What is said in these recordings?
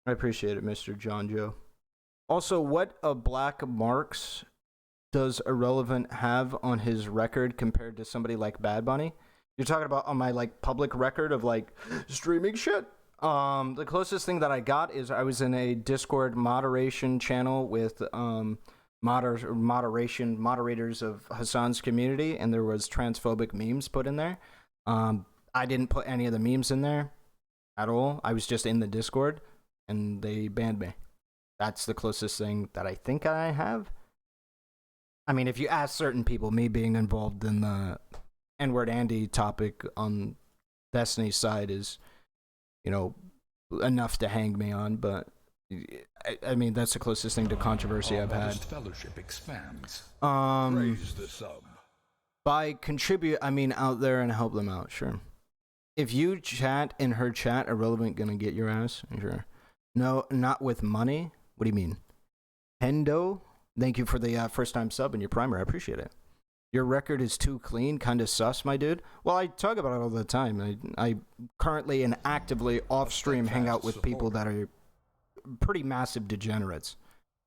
I appreciate it, Mr. John Joe. Also, what a black marks does Irrelevant have on his record compared to somebody like Bad Bunny? You're talking about on my like public record of like streaming shit. The closest thing that I got is I was in a Discord moderation channel with moderators of Hassan's community, and there was transphobic memes put in there. I didn't put any of the memes in there at all. I was just in the Discord, and they banned me. That's the closest thing that I think I have. I mean, if you ask certain people, me being involved in the N-word Andy topic on Destiny's side is, you know, enough to hang me on, but I mean, that's the closest thing to controversy I've had. Fellowship expands. Praise the sub. By contribute, I mean out there and help them out, sure. If you chat in her chat, Irrelevant gonna get your ass, sure. No, not with money. What do you mean? Hendo, thank you for the first time sub and your primer. I appreciate it. Your record is too clean, kind of sus, my dude. Well, I talk about it all the time. I currently and actively off stream hang out with people that are pretty massive degenerates.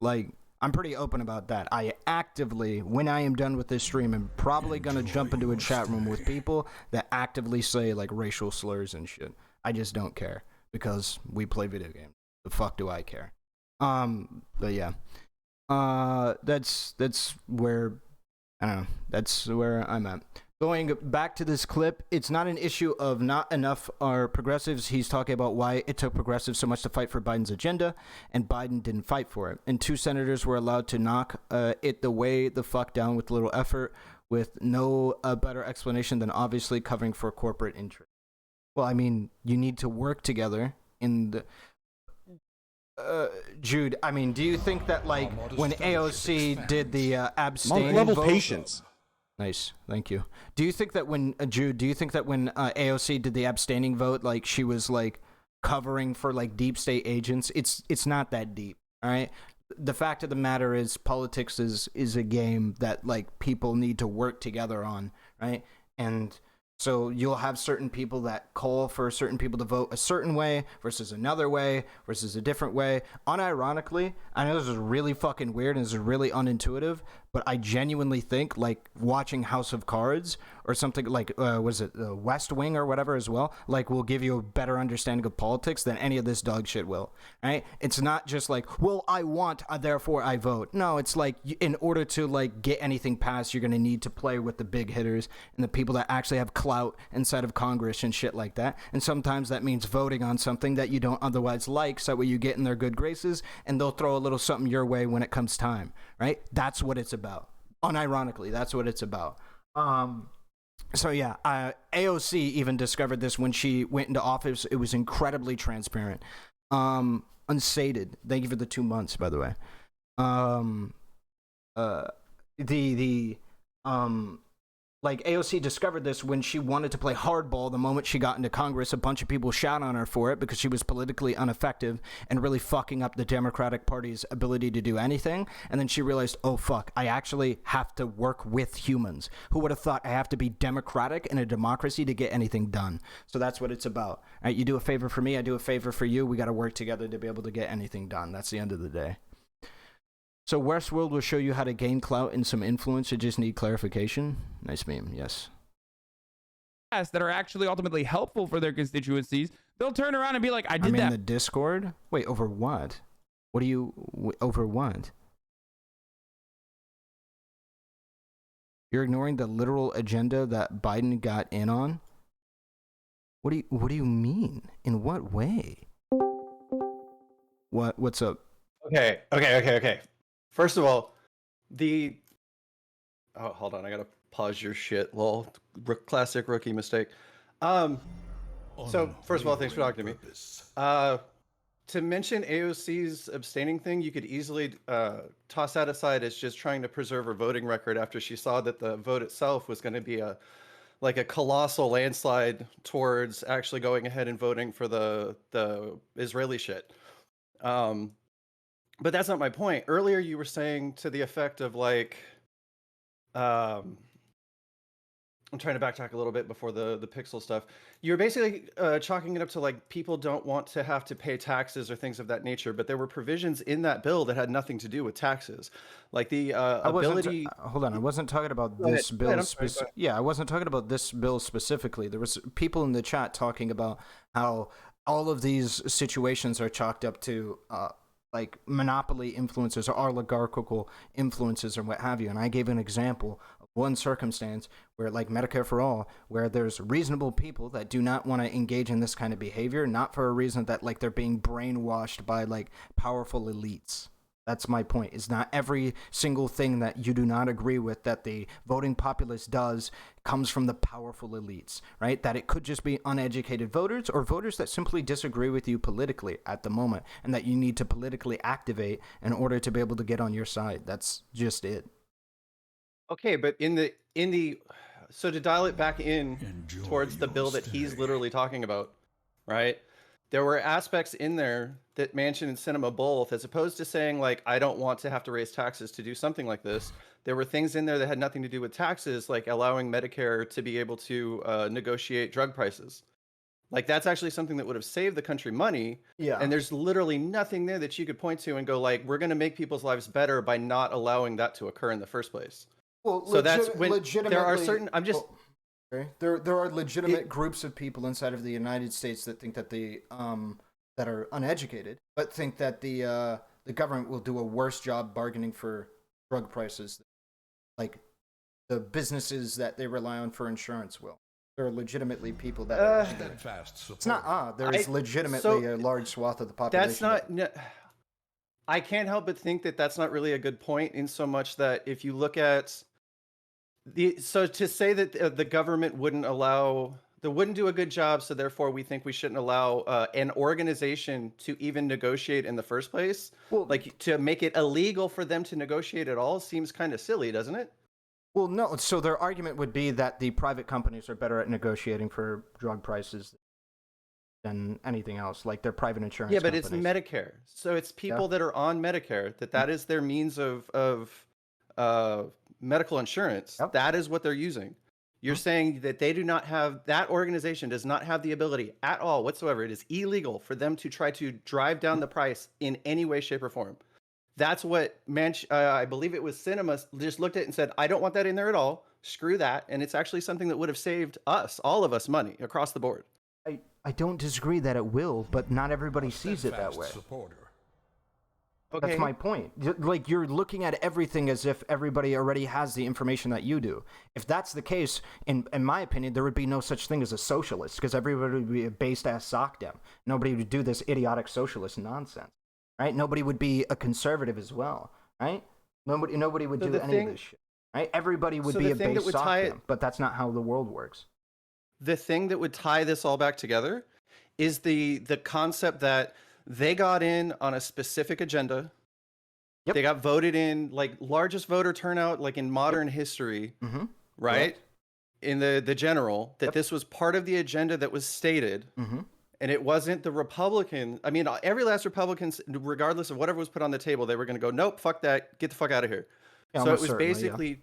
Like, I'm pretty open about that. I actively, when I am done with this stream, am probably gonna jump into a chat room with people that actively say like racial slurs and shit. I just don't care because we play video games. The fuck do I care? But yeah. That's where I don't know. That's where I'm at. Going back to this clip, it's not an issue of not enough are progressives. He's talking about why it took progressives so much to fight for Biden's agenda, and Biden didn't fight for it. And 2 senators were allowed to knock it the way the fuck down with little effort, with no better explanation than obviously covering for corporate interest. Well, I mean, you need to work together in the... Jude, I mean, do you think that, like, when AOC did the abstaining Monk-level vote... patience. Nice, thank you. Do you think that when, Jude, do you think that when AOC did the abstaining vote, like, she was, like, covering for, like, deep state agents? It's not that deep, all right? The fact of the matter is politics is a game that, like, people need to work together on, right? And... so you'll have certain people that call for certain people to vote a certain way versus another way versus a different way. Unironically, I know this is really fucking weird and this is really unintuitive, but I genuinely think like watching House of Cards or something like, was it West Wing or whatever as well, like will give you a better understanding of politics than any of this dog shit will, right? It's not just like, well, I want, therefore I vote. No, it's like in order to like get anything passed, you're going to need to play with the big hitters and the people that actually have clout inside of Congress and shit like that. And sometimes that means voting on something that you don't otherwise like, so that way you get in their good graces and they'll throw a little something your way when it comes time, right? That's what it's about. Unironically, that's what it's about. So yeah, AOC even discovered this when she went into office. It was incredibly transparent. Unsated. Thank you for the 2 months, by the way. Like AOC discovered this when she wanted to play hardball. The moment she got into Congress, a bunch of people shot on her for it because she was politically ineffective and really fucking up the Democratic Party's ability to do anything. And then she realized, oh fuck, I actually have to work with humans. Who would have thought I have to be democratic in a democracy to get anything done? So that's what it's about. All right, you do a favor for me, I do a favor for you. We got to work together to be able to get anything done. That's the end of the day. So Westworld will show you how to gain clout and some influence. You just need clarification. Nice meme, yes. That are actually ultimately helpful for their constituencies, they'll turn around and be like, I did that. I'm in the Discord? Wait, over what? What do you... over what? You're ignoring the literal agenda that Biden got in on? What do you mean? In what way? What's up? Okay. First of all, oh, hold on, I gotta pause your shit. Lol, classic rookie mistake. So first of all, thanks for talking to me. To mention AOC's abstaining thing, you could easily toss that aside as just trying to preserve her voting record after she saw that the vote itself was going to be a colossal landslide towards actually going ahead and voting for the Israeli shit. But that's not my point. Earlier, you were saying to the effect of like, I'm trying to backtrack a little bit before the pixel stuff. You're basically chalking it up to like people don't want to have to pay taxes or things of that nature, but there were provisions in that bill that had nothing to do with taxes, like the I wasn't. ability. Hold on. I wasn't talking about Go ahead. this Go ahead. bill. I'm sorry. Go ahead. Yeah, I wasn't talking about this bill specifically. There was people in the chat talking about how all of these situations are chalked up to like monopoly influences or oligarchical influences or what have you. And I gave an example of one circumstance where, like Medicare for all, where there's reasonable people that do not want to engage in this kind of behavior, not for a reason that like they're being brainwashed by like powerful elites. That's my point. Is not every single thing that you do not agree with that the voting populace does comes from the powerful elites, right? That it could just be uneducated voters or voters that simply disagree with you politically at the moment and that you need to politically activate in order to be able to get on your side. That's just it. Okay, but in the so to dial it back in Enjoy towards the your bill that he's stay. literally talking about, right? There were aspects in there that Manchin and Cinema both, as opposed to saying like I don't want to have to raise taxes to do something like this. There were things in there that had nothing to do with taxes, like allowing Medicare to be able to negotiate drug prices. Like that's actually something that would have saved the country money. Yeah. And there's literally nothing there that you could point to and go like, we're going to make people's lives better by not allowing that to occur in the first place. Well, So that's when there are certain. I'm just. Okay. There are legitimate groups of people inside of the United States that think that that are uneducated, but think that the government will do a worse job bargaining for drug prices, like the businesses that they rely on for insurance will. There are legitimately people that are angry. Steadfast support. It's not there is legitimately a large swath of the population. That's not. No, I can't help but think that that's not really a good point. In so much that if you look at so to say that the government wouldn't do a good job, so therefore we think we shouldn't allow an organization to even negotiate in the first place, Well, like to make it illegal for them to negotiate at all, seems kind of silly, doesn't it? well, no. So their argument would be that the private companies are better at negotiating for drug prices than anything else, like their private insurance. Yeah, but companies. it's Medicare, so it's people that are on Medicare that is their means of medical insurance. Yep. That is what they're using. You're saying that they do not have, that organization does not have the ability at all whatsoever. It is illegal for them to try to drive down the price in any way, shape, or form. That's what I believe it was Cinema just looked at it and said, I don't want that in there at all. Screw that. And it's actually something that would have saved us, all of us, money across the board. I don't disagree that it will, but not everybody sees it that Steadfast way. supporter. Okay. That's my point. Like, you're looking at everything as if everybody already has the information that you do. If that's the case, in my opinion, there would be no such thing as a socialist, because everybody would be a based-ass sockdem. Nobody would do this idiotic socialist nonsense, right? Nobody would be a conservative as well, right? Nobody would So do the any thing- of this shit, right? Everybody would so be the a thing that based would tie it- sockdem, but that's not how the world works. The thing that would tie this all back together is the concept that they got in on a specific agenda. Yep. They got voted in, like largest voter turnout like in modern history, Mm-hmm. right? Correct. In the general, that Yep. this was part of the agenda that was stated, Mm-hmm. and it wasn't the Republican. I mean, every last Republican, regardless of whatever was put on the table, they were going to go, nope, fuck that, get the fuck out of here. Yeah, So it almost was certainly, yeah. basically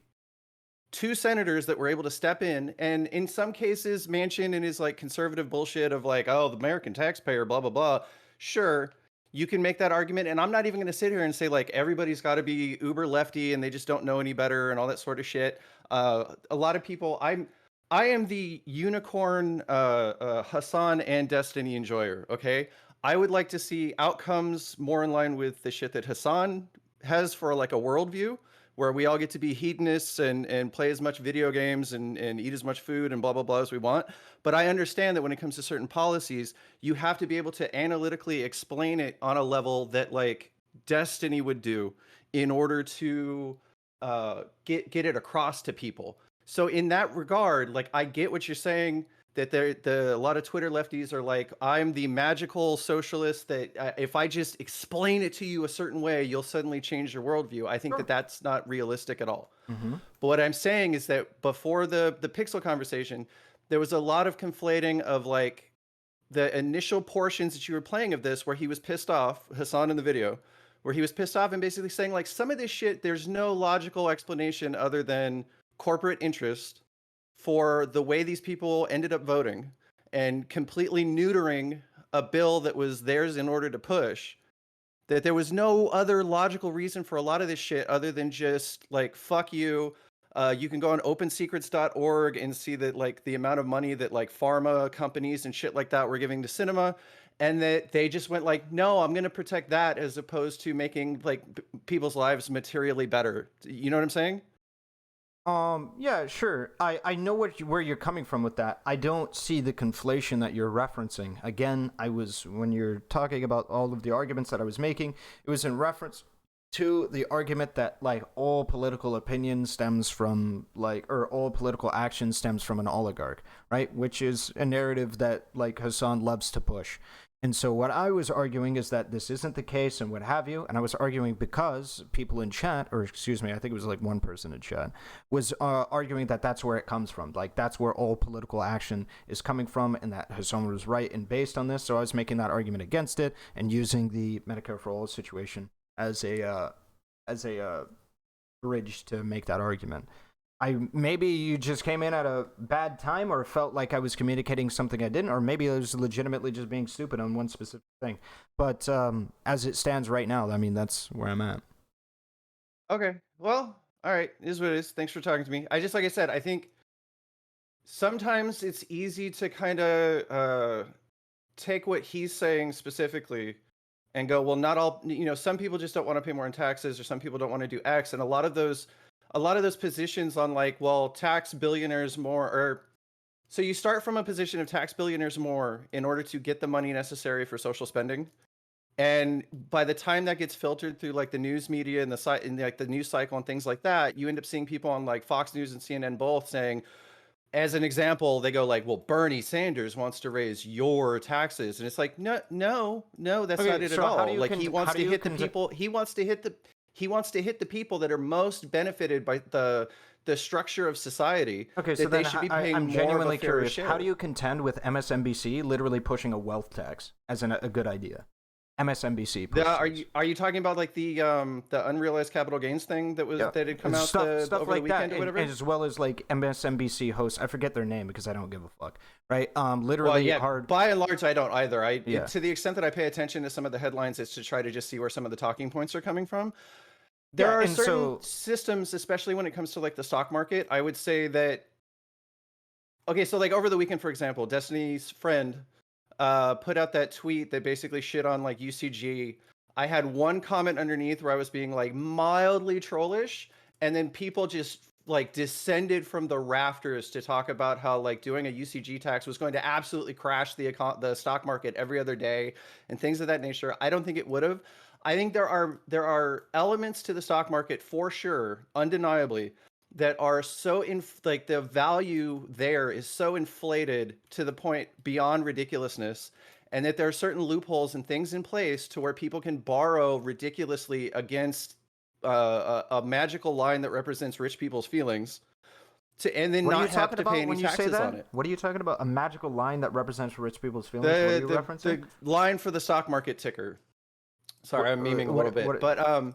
two senators that were able to step in, and in some cases, Manchin and his like conservative bullshit of like, oh, the American taxpayer, blah blah blah. Sure, you can make that argument, and I'm not even going to sit here and say like everybody's got to be uber lefty and they just don't know any better and all that sort of shit. A lot of people, I am the unicorn Hassan and Destiny enjoyer. Okay, I would like to see outcomes more in line with the shit that Hassan has for like a worldview, where we all get to be hedonists and play as much video games and eat as much food and blah, blah, blah as we want. But I understand that when it comes to certain policies, you have to be able to analytically explain it on a level that like Destiny would do in order to get it across to people. So in that regard, like I get what you're saying, that a lot of Twitter lefties are like, I'm the magical socialist that if I just explain it to you a certain way, you'll suddenly change your worldview. I think that that's not realistic at all. Mm-hmm. But what I'm saying is that before the pixel conversation, there was a lot of conflating of like the initial portions that you were playing of this, where he was pissed off, Hassan in the video, where he was pissed off and basically saying like some of this shit, there's no logical explanation other than corporate interest for the way these people ended up voting and completely neutering a bill that was theirs in order to push, that there was no other logical reason for a lot of this shit other than just like, fuck you. You can go on opensecrets.org and see that like the amount of money that like pharma companies and shit like that were giving to cinema, and that they just went like, no, I'm going to protect that as opposed to making like people's lives materially better. You know what I'm saying? Yeah, sure. I know where you're coming from with that. I don't see the conflation that you're referencing. Again, when you're talking about all of the arguments that I was making, it was in reference to the argument that like all political opinion stems from or all political action stems from an oligarch, right? Which is a narrative that like Hassan loves to push. And so what I was arguing is that this isn't the case and what have you. And I was arguing because people in chat, or excuse me, I think it was like one person in chat, was arguing that that's where it comes from. Like that's where all political action is coming from, and that Hassan was right and based on this. So I was making that argument against it and using the Medicare for All situation as a bridge to make that argument. Maybe you just came in at a bad time or felt like I was communicating something I didn't, or maybe I was legitimately just being stupid on one specific thing. But as it stands right now, I mean, that's where I'm at. Okay. Well, all right. It is what it is. Thanks for talking to me. Like I said, I think sometimes it's easy to kind of take what he's saying specifically and go, well, not all, some people just don't want to pay more in taxes, or some people don't want to do X. And a lot of those positions on like, well, tax billionaires more, or so you start from a position of tax billionaires more in order to get the money necessary for social spending. And by the time that gets filtered through like the news media and the site and like the news cycle and things like that, you end up seeing people on like Fox News and CNN both saying, as an example, they go like, well, Bernie Sanders wants to raise your taxes. And it's like, no, that's Okay, not it so at how all. do you Like he wants to hit the people. He wants to hit the people that are most benefited by the structure of society. Okay, so that then they should be paying I'm more genuinely of a fair curious. share. How do you contend with MSNBC literally pushing a wealth tax as a good idea? MSNBC. Are you talking about like the unrealized capital gains thing that had come out stuff over like the weekend that, or whatever? and as well as like MSNBC hosts. I forget their name because I don't give a fuck. Right? Literally Well, yeah, hard. by and large, I don't either. Yeah. To the extent that I pay attention to some of the headlines, it's to try to just see where some of the talking points are coming from. There are certain systems, especially when it comes to like the stock market. I would say that. Okay, so like over the weekend, for example, Destiny's friend put out that tweet that basically shit on like UCG. I had one comment underneath where I was being like mildly trollish, and then people just like descended from the rafters to talk about how like doing a UCG tax was going to absolutely crash the stock market every other day and things of that nature. I don't think it would have. I think there are elements to the stock market for sure, undeniably, that are so like the value there is so inflated to the point beyond ridiculousness, and that there are certain loopholes and things in place to where people can borrow ridiculously against a magical line that represents rich people's feelings, and then not have to pay any taxes on it. What are you talking about? A magical line that represents rich people's feelings? What are you referencing? The line for the stock market ticker. Sorry, I'm memeing a little bit, but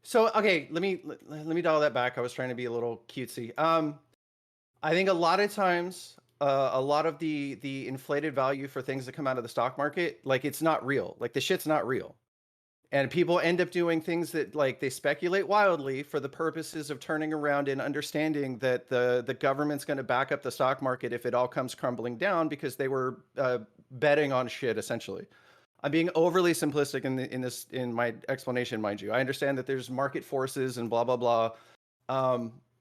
so okay, let me dial that back. I was trying to be a little cutesy. I think a lot of times, a lot of the inflated value for things that come out of the stock market, like it's not real. Like the shit's not real, and people end up doing things that like they speculate wildly for the purposes of turning around and understanding that the government's going to back up the stock market if it all comes crumbling down because they were betting on shit essentially. I'm being overly simplistic in my explanation, mind you. I understand that there's market forces and blah blah blah.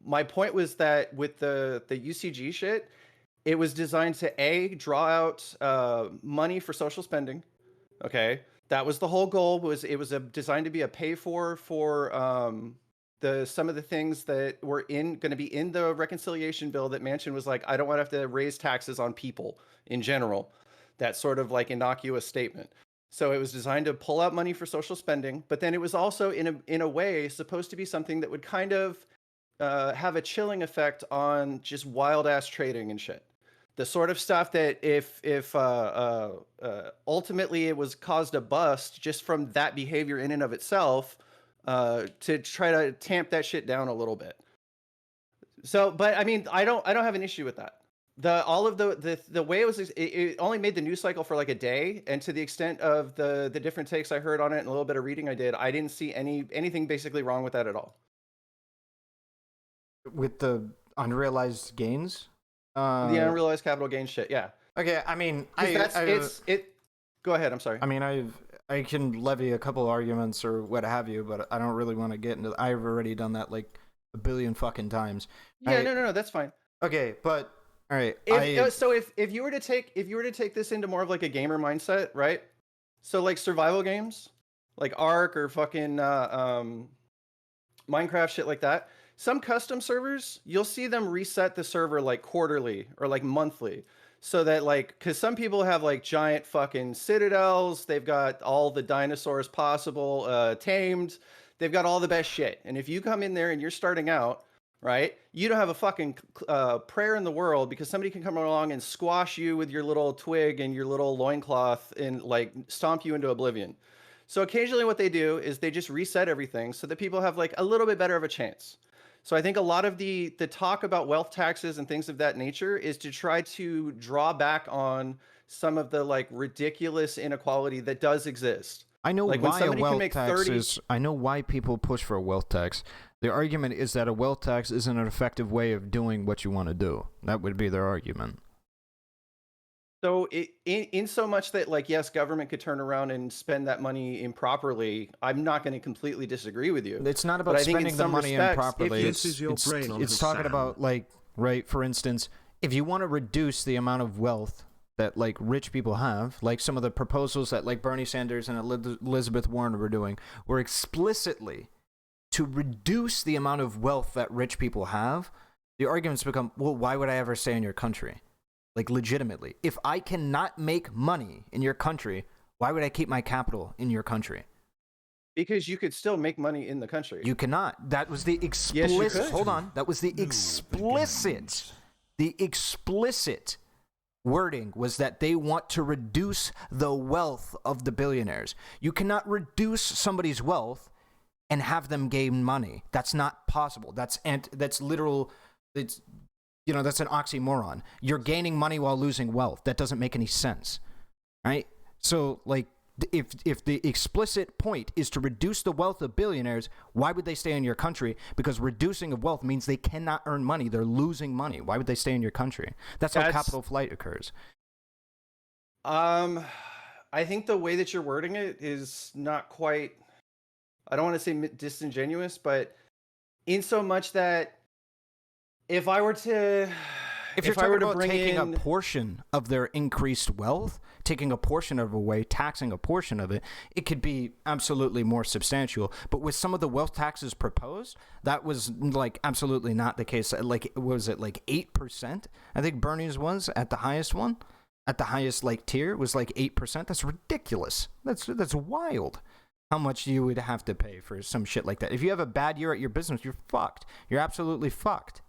My point was that with the UCG shit, it was designed to draw out money for social spending. Okay, that was the whole goal. It was designed to be a pay for some of the things that were going to be in the reconciliation bill that Manchin was like, I don't want to have to raise taxes on people in general. That sort of like innocuous statement. So it was designed to pull out money for social spending, but then it was also in a way supposed to be something that would kind of have a chilling effect on just wild ass trading and shit. The sort of stuff that if ultimately it was caused a bust just from that behavior in and of itself, to try to tamp that shit down a little bit. So, but I mean, I don't have an issue with that. All of the way it was, it only made the news cycle for like a day, and to the extent of the different takes I heard on it and a little bit of reading I did, I didn't see anything basically wrong with that at all. With the unrealized gains. The unrealized capital gain shit, yeah. Okay, I mean, 'Cause Go ahead. I'm sorry. I mean, I can levy a couple arguments or what have you, but I don't really want to get into. I've already done that like a billion fucking times. Yeah, no, that's fine. Okay, but all right. If you were to take this into more of like a gamer mindset, right? So like survival games, like Ark or fucking Minecraft, shit like that. Some custom servers, you'll see them reset the server like quarterly or like monthly. So that like, because some people have like giant fucking citadels, they've got all the dinosaurs possible tamed, they've got all the best shit. And if you come in there and you're starting out, right, you don't have a fucking prayer in the world because somebody can come along and squash you with your little twig and your little loincloth and like stomp you into oblivion. So occasionally what they do is they just reset everything so that people have like a little bit better of a chance. So I think a lot of the talk about wealth taxes and things of that nature is to try to draw back on some of the like ridiculous inequality that does exist. I know like why a wealth tax is. I know why people push for a wealth tax. The argument is that a wealth tax isn't an effective way of doing what you want to do. That would be their argument. So in so much that like, yes, government could turn around and spend that money improperly, I'm not going to completely disagree with you. It's not about spending the money improperly. It's talking about like, right, for instance, if you want to reduce the amount of wealth that like rich people have, like some of the proposals that like Bernie Sanders and Elizabeth Warren were doing, were explicitly to reduce the amount of wealth that rich people have. The arguments become, well, why would I ever stay in your country? Like, legitimately. If I cannot make money in your country, why would I keep my capital in your country? Because you could still make money in the country. You cannot. That was the explicit... Yes, you could. Hold on. That was the explicit... The explicit wording was that they want to reduce the wealth of the billionaires. You cannot reduce somebody's wealth and have them gain money. That's not possible. That's literal... It's... You know, that's an oxymoron. You're gaining money while losing wealth. That doesn't make any sense, right? So, like, if the explicit point is to reduce the wealth of billionaires, why would they stay in your country? Because reducing of wealth means they cannot earn money. They're losing money. Why would they stay in your country? That's how capital flight occurs. I think the way that you're wording it is not quite, I don't want to say disingenuous, but in so much that if I were to taking a portion of their increased wealth, taking a portion of it away, taxing a portion of it, it could be absolutely more substantial. But with some of the wealth taxes proposed, that was like absolutely not the case. Like, was it like 8%? I think Bernie's was at the highest one, at the highest like tier was like 8%. That's ridiculous. That's wild. How much you would have to pay for some shit like that. If you have a bad year at your business, you're fucked. You're absolutely fucked.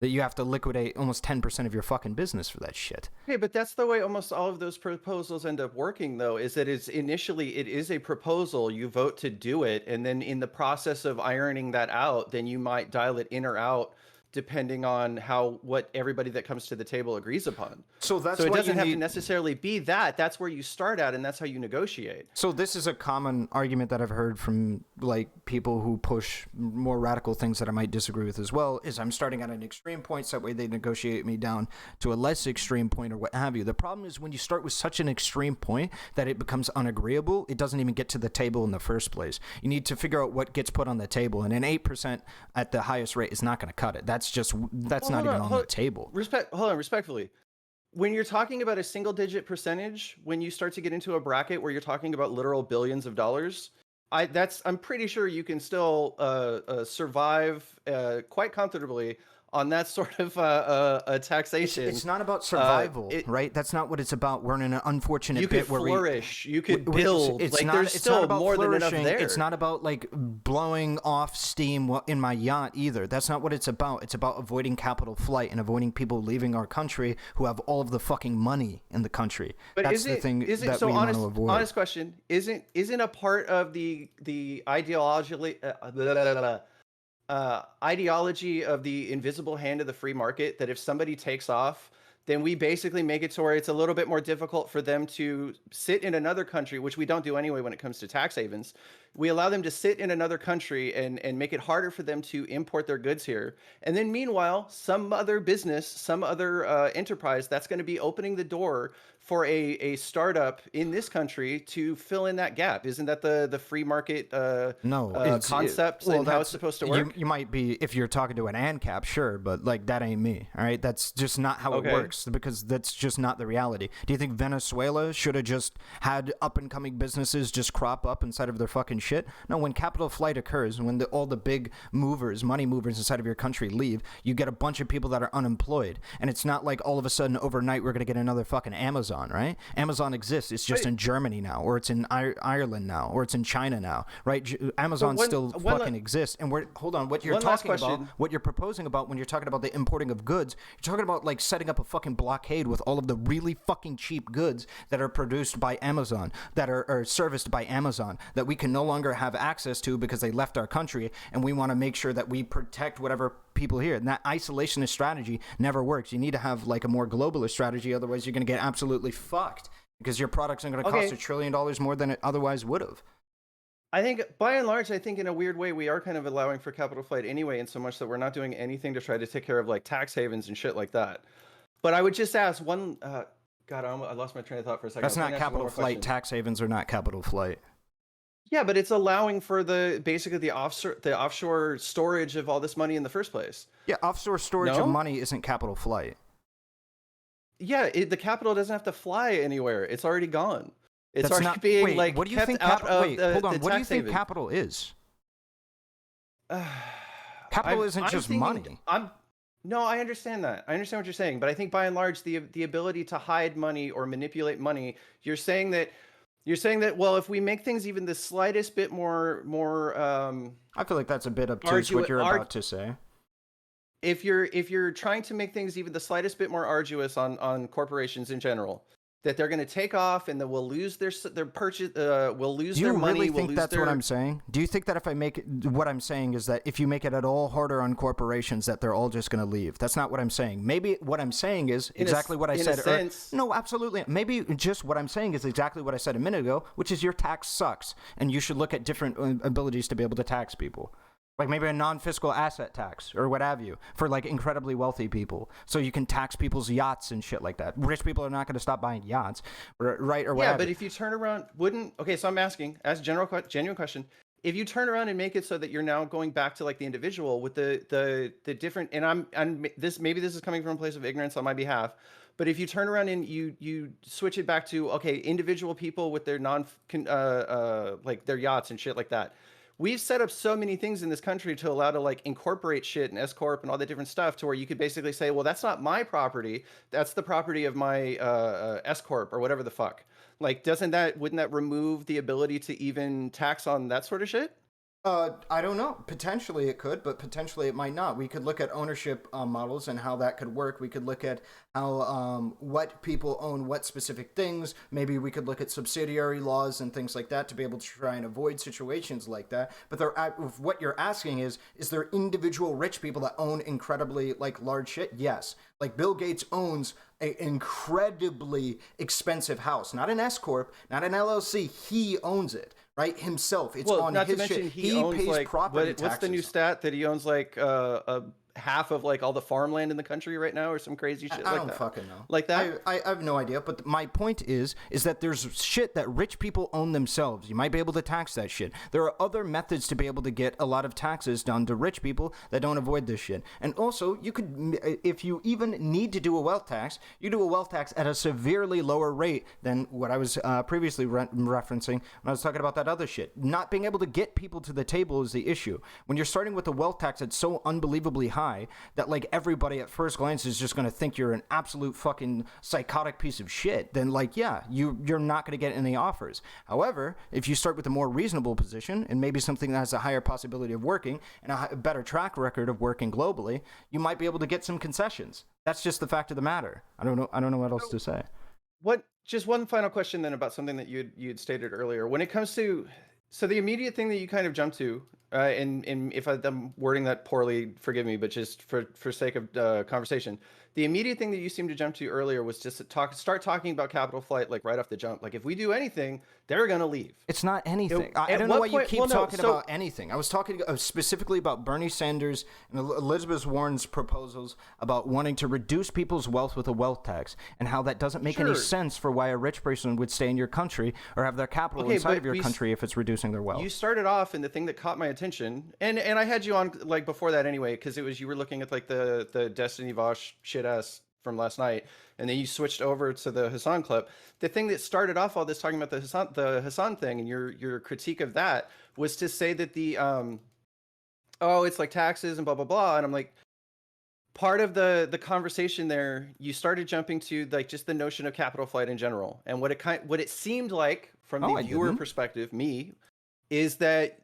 That you have to liquidate almost 10% of your fucking business for that shit. Okay, but that's the way almost all of those proposals end up working, though, is that it is a proposal, you vote to do it, and then in the process of ironing that out, then you might dial it in or out depending on what everybody that comes to the table agrees upon. So it doesn't have to necessarily be that. That's where you start at, and that's how you negotiate. So this is a common argument that I've heard from like people who push more radical things that I might disagree with as well, is I'm starting at an extreme point, so that way they negotiate me down to a less extreme point or what have you. The problem is when you start with such an extreme point that it becomes unagreeable, it doesn't even get to the table in the first place. You need to figure out what gets put on the table, and an 8% at the highest rate is not going to cut it. That's not even on the table. Respectfully. When you're talking about a single digit percentage, when you start to get into a bracket where you're talking about literal billions of dollars, I'm pretty sure you can still survive quite comfortably on that sort of a taxation. It's not about survival, right? That's not what it's about. We're in an unfortunate you bit where flourish. You could build. There's still more than enough there. It's not about like blowing off steam in my yacht either. That's not what it's about. It's about avoiding capital flight and avoiding people leaving our country who have all of the fucking money in the country. But that's the thing that we want to avoid. Honest question: Isn't a part of the ideology? ideology of the invisible hand of the free market, that if somebody takes off, then we basically make it to where it's a little bit more difficult for them to sit in another country, which we don't do anyway when it comes to tax havens. We allow them to sit in another country and make it harder for them to import their goods here. And then meanwhile, some other business, some other enterprise that's going to be opening the door for a startup in this country to fill in that gap. Isn't that the free market No, concept and how it's supposed to work? You might be, if you're talking to an ANCAP, sure, but like that ain't me. All right, that's just not how it works, because that's just not the reality. Do you think Venezuela should have just had up and coming businesses just crop up inside of their fucking shit? No, when capital flight occurs, when all the big movers, money movers inside of your country leave, you get a bunch of people that are unemployed, and it's not like all of a sudden overnight we're gonna get another fucking Amazon. Right? Amazon exists. It's just in Germany now, or it's in Ireland now, or it's in China now, right? Amazon still fucking exists. And hold on, what you're talking about, what you're proposing about when you're talking about the importing of goods, you're talking about like setting up a fucking blockade with all of the really fucking cheap goods that are produced by Amazon, that are serviced by Amazon, that we can no longer have access to because they left our country, and we want to make sure that we protect whatever people here. And that isolationist strategy never works. You need to have like a more globalist strategy, otherwise you're going to get absolutely fucked, because your products are going to cost $1 trillion more than it otherwise would have. I think by and large, I think in a weird way, we are kind of allowing for capital flight anyway, in so much that we're not doing anything to try to take care of like tax havens and shit like that. But I would just ask one, God, I lost my train of thought for a second. That's not capital flight. Tax havens are not capital flight. Yeah, but it's allowing for basically the offshore storage of all this money in the first place. Yeah, offshore storage of money isn't capital flight. Yeah, the capital doesn't have to fly anywhere. It's already gone. It's That's already not, being wait, like what do you kept think out of wait, hold on. the What do you tax think haven. capital is? Capital isn't just money. No, I understand that. I understand what you're saying, but I think by and large, the ability to hide money or manipulate money, you're saying that well, if we make things even the slightest bit more I feel like that's a bit obtuse what you're about to say. If you're trying to make things even the slightest bit more arduous on corporations in general, that they're going to take off and that we'll lose their purchase, we'll lose their money. Do you really think that's what I'm saying? saying? Do you think that if I make what I'm saying is that if you make it at all harder on corporations, that they're all just going to leave? That's not what I'm saying. Maybe what I'm saying is exactly what I said. No, absolutely. Maybe just what I'm saying is exactly what I said a minute ago, which is your tax sucks, and you should look at different abilities to be able to tax people. Like maybe a non-fiscal asset tax or what have you for like incredibly wealthy people. So you can tax people's yachts and shit like that. Rich people are not going to stop buying yachts, right? Or whatever. Yeah, but if you turn around, so I'm asking, as genuine question, if you turn around and make it so that you're now going back to like the individual with the different, and I'm maybe this is coming from a place of ignorance on my behalf, but if you turn around and you switch it back to, okay, individual people with their like their yachts and shit like that. We've set up so many things in this country to allow to like incorporate shit and S corp and all the different stuff to where you could basically say, well, that's not my property. That's the property of my S corp or whatever the fuck. Like, wouldn't that remove the ability to even tax on that sort of shit? I don't know. Potentially it could, but potentially it might not. We could look at ownership models and how that could work. We could look at how what people own what specific things. Maybe we could look at subsidiary laws and things like that to be able to try and avoid situations like that. But what you're asking is there individual rich people that own incredibly like large shit? Yes. Like Bill Gates owns an incredibly expensive house, not an S corp, not an LLC. He owns it. Right, himself. It's on not his to mention shit. He owns pays like property taxes. what's the new stat that he owns like half of like all the farmland in the country right now, or some crazy shit like that? I don't fucking know. Like that? I have no idea. But my point is that there's shit that rich people own themselves. You might be able to tax that shit. There are other methods to be able to get a lot of taxes done to rich people that don't avoid this shit. And also, you could, if you even need to do a wealth tax, you do a wealth tax at a severely lower rate than what I was previously referencing when I was talking about that other shit. Not being able to get people to the table is the issue. When you're starting with a wealth tax that's so unbelievably high that like everybody at first glance is just going to think you're an absolute fucking psychotic piece of shit, then like, yeah, you're not going to get any offers. However, if you start with a more reasonable position and maybe something that has a higher possibility of working and a better track record of working globally, you might be able to get some concessions. That's just the fact of the matter. I don't know what else to say. Just one final question then about something that you'd stated earlier. When it comes to, So the immediate thing that you kind of jump to, and if I'm wording that poorly, forgive me, but just for sake of conversation, the immediate thing that you seemed to jump to earlier was just to start talking about capital flight like right off the jump. Like if we do anything, they're gonna leave. It's not anything. I at don't know what why you point- keep well, no, talking so- about anything. I was talking specifically about Bernie Sanders and Elizabeth Warren's proposals about wanting to reduce people's wealth with a wealth tax, and how that doesn't make any Sure. sense for why a rich person would stay in your country or have their capital Okay, inside but of your country if it's reducing their wealth. You started off, and the thing that caught my attention, and I had you on like before that anyway, because it was you were looking at like the Destiny Vosh shit ass from last night, and then you switched over to the Hassan clip. The thing that started off all this talking about the Hassan thing, and your critique of that was to say that the oh, it's like taxes and blah blah blah, and I'm like, part of the conversation there, you started jumping to like just the notion of capital flight in general, and what it seemed like from the viewer perspective, is that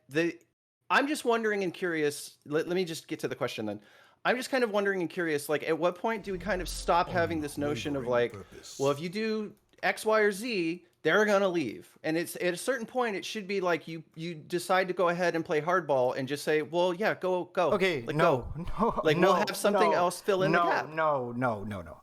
I'm just wondering and curious. Let me just get to the question then. I'm just kind of wondering and curious, like at what point do we kind of stop having this notion of like, well, if you do X, Y, or Z, they're gonna leave, and it's at a certain point it should be like you decide to go ahead and play hardball and just say, well, yeah, go. Okay, like, no, like we'll have something else fill in the gap. No.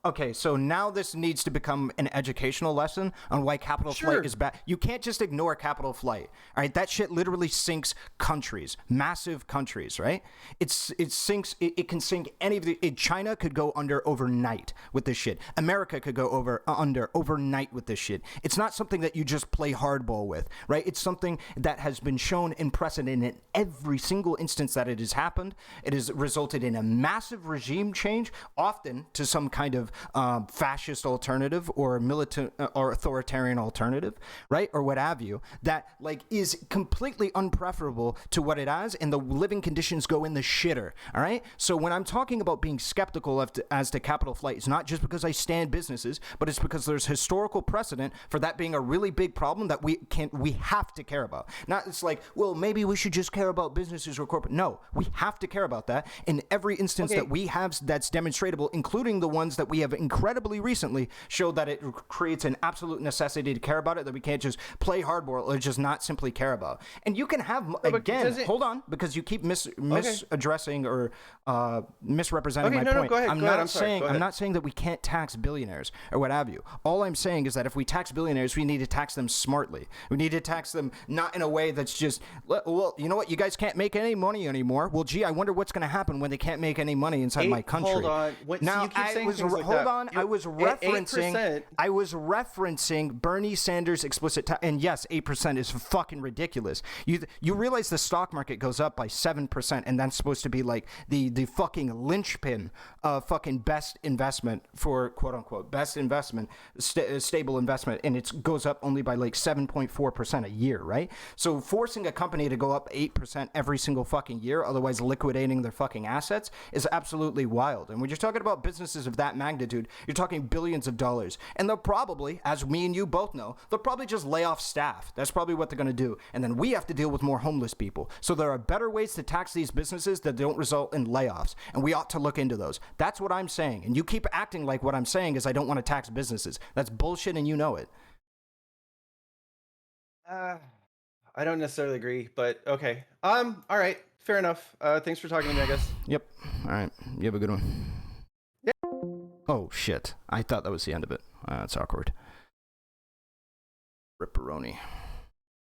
Okay, so now this needs to become an educational lesson on why capital flight is bad. You can't just ignore capital flight. All right, that shit literally sinks countries, massive countries, right? It sinks. It can sink any of the. China could go under overnight with this shit. America could go under overnight with this shit. It's not something that you just play hardball with, right? It's something that has been shown in precedent in every single instance that it has happened. It has resulted in a massive regime change, often to some kind of fascist alternative or militant or authoritarian alternative, right? Or what have you, that like is completely unpreferable to what it has, and the living conditions go in the shitter, all right? So when I'm talking about being skeptical as to capital flight, it's not just because I stand businesses, but it's because there's historical precedent for that being a really big problem that we have to care about. Not it's like, well, maybe we should just care about businesses or corporate. No, we have to care about that in every instance that we have that's demonstratable, including the ones that we have incredibly recently showed that it creates an absolute necessity to care about it, that we can't just play hardball or just not simply care about. And you can have, hold on, because you keep misaddressing or misrepresenting my point. Go ahead. I'm not saying that we can't tax billionaires or what have you. All I'm saying is that if we tax billionaires, we need to tax them smartly. We need to tax them not in a way that's just, well, you know what, you guys can't make any money anymore. Well, gee, I wonder what's going to happen when they can't make any money inside my country. Hold on. Now, so you keep saying things like hold that. on. I was referencing Bernie Sanders' explicit tax, and yes, 8% is fucking ridiculous. You realize the stock market goes up by 7%, and that's supposed to be like the fucking linchpin of fucking best investment for quote unquote best investment, stable investment, and it goes up only by like 7.4% a year, right? So forcing a company to go up 8% every single fucking year, otherwise liquidating their fucking assets, is absolutely wild. And when you're talking about businesses of that magnitude, you're talking billions of dollars. And they'll probably, as me and you both know, they'll probably just lay off staff. That's probably what they're going to do. And then we have to deal with more homeless people. So there are better ways to tax these businesses that don't result in layoffs. And we ought to look into those. That's what I'm saying. And you keep acting like what I'm saying is I don't want to tax businesses. That's bullshit, and you know it. I don't necessarily agree, but okay. All right, fair enough. Thanks for talking to me, I guess. Yep. All right. You have a good one. Yeah. Oh shit! I thought that was the end of it. That's awkward. Ripperoni.